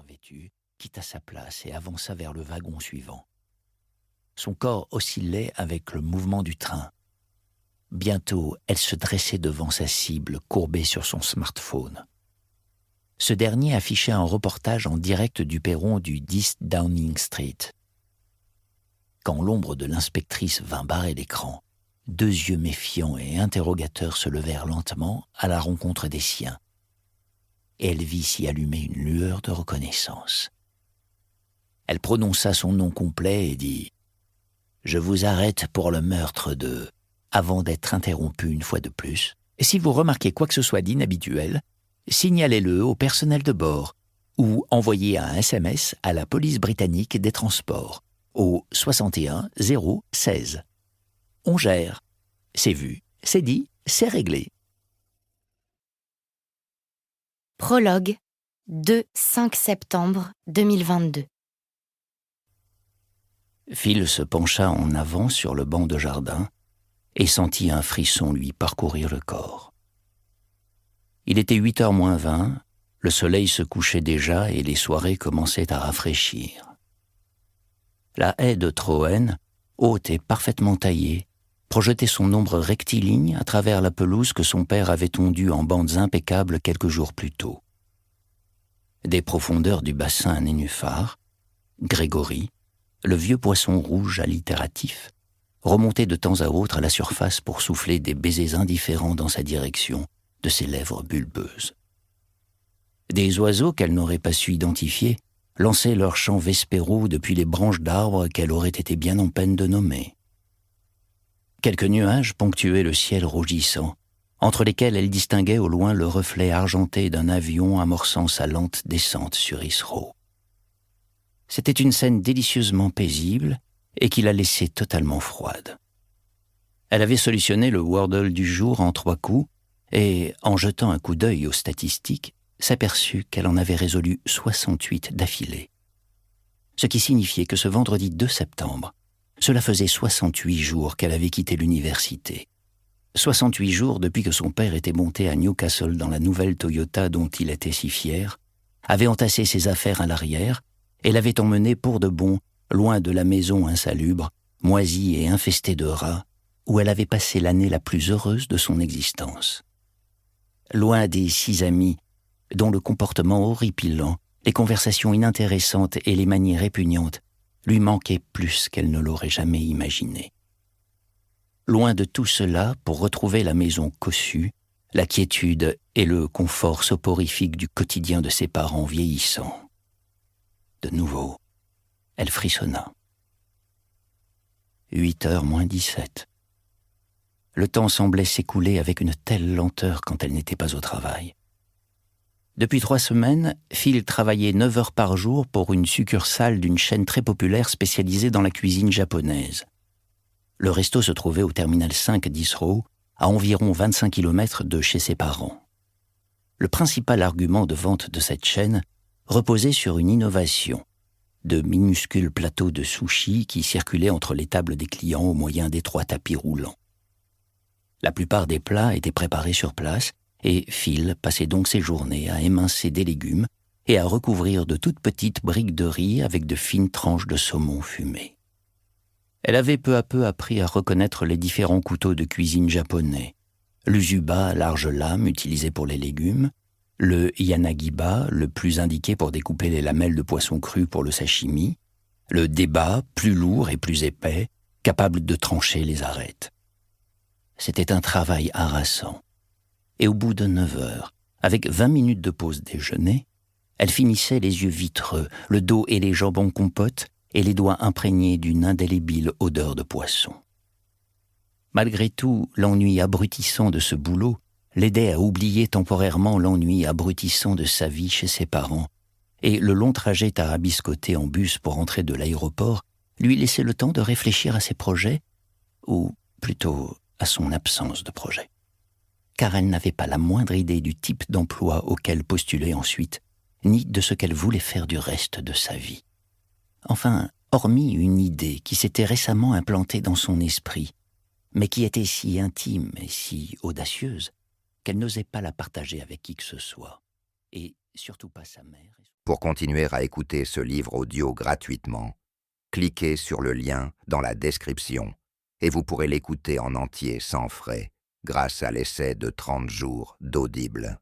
vêtue, quitta sa place et avança vers le wagon suivant. Son corps oscillait avec le mouvement du train. Bientôt, elle se dressait devant sa cible, courbée sur son smartphone. Ce dernier affichait un reportage en direct du perron du 10 Downing Street. Quand l'ombre de l'inspectrice vint barrer l'écran, 2 yeux méfiants et interrogateurs se levèrent lentement à la rencontre des siens. Et elle vit s'y allumer une lueur de reconnaissance. Elle prononça son nom complet et dit « Je vous arrête pour le meurtre de... » avant d'être interrompue une fois de plus. « Si vous remarquez quoi que ce soit d'inhabituel, signalez-le au personnel de bord ou envoyez un SMS à la police britannique des transports au 61 016. On gère. C'est vu, c'est dit, c'est réglé. » Prologue, 2-5 septembre 2022. Phil se pencha en avant sur le banc de jardin et sentit un frisson lui parcourir le corps. Il était 8h moins 20, le soleil se couchait déjà et les soirées commençaient à rafraîchir. La haie de Troen, haute et parfaitement taillée, projetait son ombre rectiligne à travers la pelouse que son père avait tondue en bandes impeccables quelques jours plus tôt. Des profondeurs du bassin nénuphar, Grégory, le vieux poisson rouge allitératif, remontait de temps à autre à la surface pour souffler des baisers indifférents dans sa direction de ses lèvres bulbeuses. Des oiseaux qu'elle n'aurait pas su identifier lançaient leurs chants vespéraux depuis les branches d'arbres qu'elle aurait été bien en peine de nommer. Quelques nuages ponctuaient le ciel rougissant, entre lesquels elle distinguait au loin le reflet argenté d'un avion amorçant sa lente descente sur Heathrow. C'était une scène délicieusement paisible et qui la laissait totalement froide. Elle avait solutionné le Wordle du jour en 3 coups et, en jetant un coup d'œil aux statistiques, s'aperçut qu'elle en avait résolu 68 d'affilée. Ce qui signifiait que ce vendredi 2 septembre, cela faisait 68 jours qu'elle avait quitté l'université. 68 jours depuis que son père était monté à Newcastle dans la nouvelle Toyota dont il était si fier, avait entassé ses affaires à l'arrière et l'avait emmené pour de bon, loin de la maison insalubre, moisie et infestée de rats, où elle avait passé l'année la plus heureuse de son existence. Loin des 6 amis, dont le comportement horripilant, les conversations inintéressantes et les manières répugnantes lui manquaient plus qu'elle ne l'aurait jamais imaginé. Loin de tout cela pour retrouver la maison cossue, la quiétude et le confort soporifique du quotidien de ses parents vieillissants. De nouveau, elle frissonna. 8h moins 17. Le temps semblait s'écouler avec une telle lenteur quand elle n'était pas au travail. Depuis 3 semaines, Phil travaillait 9 heures par jour pour une succursale d'une chaîne très populaire spécialisée dans la cuisine japonaise. Le resto se trouvait au terminal 5 d'Heathrow, à environ 25 km de chez ses parents. Le principal argument de vente de cette chaîne reposait sur une innovation, de minuscules plateaux de sushi qui circulaient entre les tables des clients au moyen d'étroits tapis roulants. La plupart des plats étaient préparés sur place, et Phil passait donc ses journées à émincer des légumes et à recouvrir de toutes petites briques de riz avec de fines tranches de saumon fumé. Elle avait peu à peu appris à reconnaître les différents couteaux de cuisine japonais, l'usuba à large lame utilisé pour les légumes, le yanagiba, le plus indiqué pour découper les lamelles de poisson cru pour le sashimi, le deba, plus lourd et plus épais, capable de trancher les arêtes. C'était un travail harassant. Et au bout de 9 heures, avec 20 minutes de pause déjeuner, elle finissait les yeux vitreux, le dos et les jambes en compote et les doigts imprégnés d'une indélébile odeur de poisson. Malgré tout, l'ennui abrutissant de ce boulot l'aidait à oublier temporairement l'ennui abrutissant de sa vie chez ses parents, et le long trajet tarabiscoté en bus pour rentrer de l'aéroport lui laissait le temps de réfléchir à ses projets, ou plutôt à son absence de projet. Car elle n'avait pas la moindre idée du type d'emploi auquel postuler ensuite, ni de ce qu'elle voulait faire du reste de sa vie. Enfin, hormis une idée qui s'était récemment implantée dans son esprit, mais qui était si intime et si audacieuse qu'elle n'osait pas la partager avec qui que ce soit, et surtout pas sa mère. Pour continuer à écouter ce livre audio gratuitement, cliquez sur le lien dans la description et vous pourrez l'écouter en entier sans frais grâce à l'essai de 30 jours d'Audible.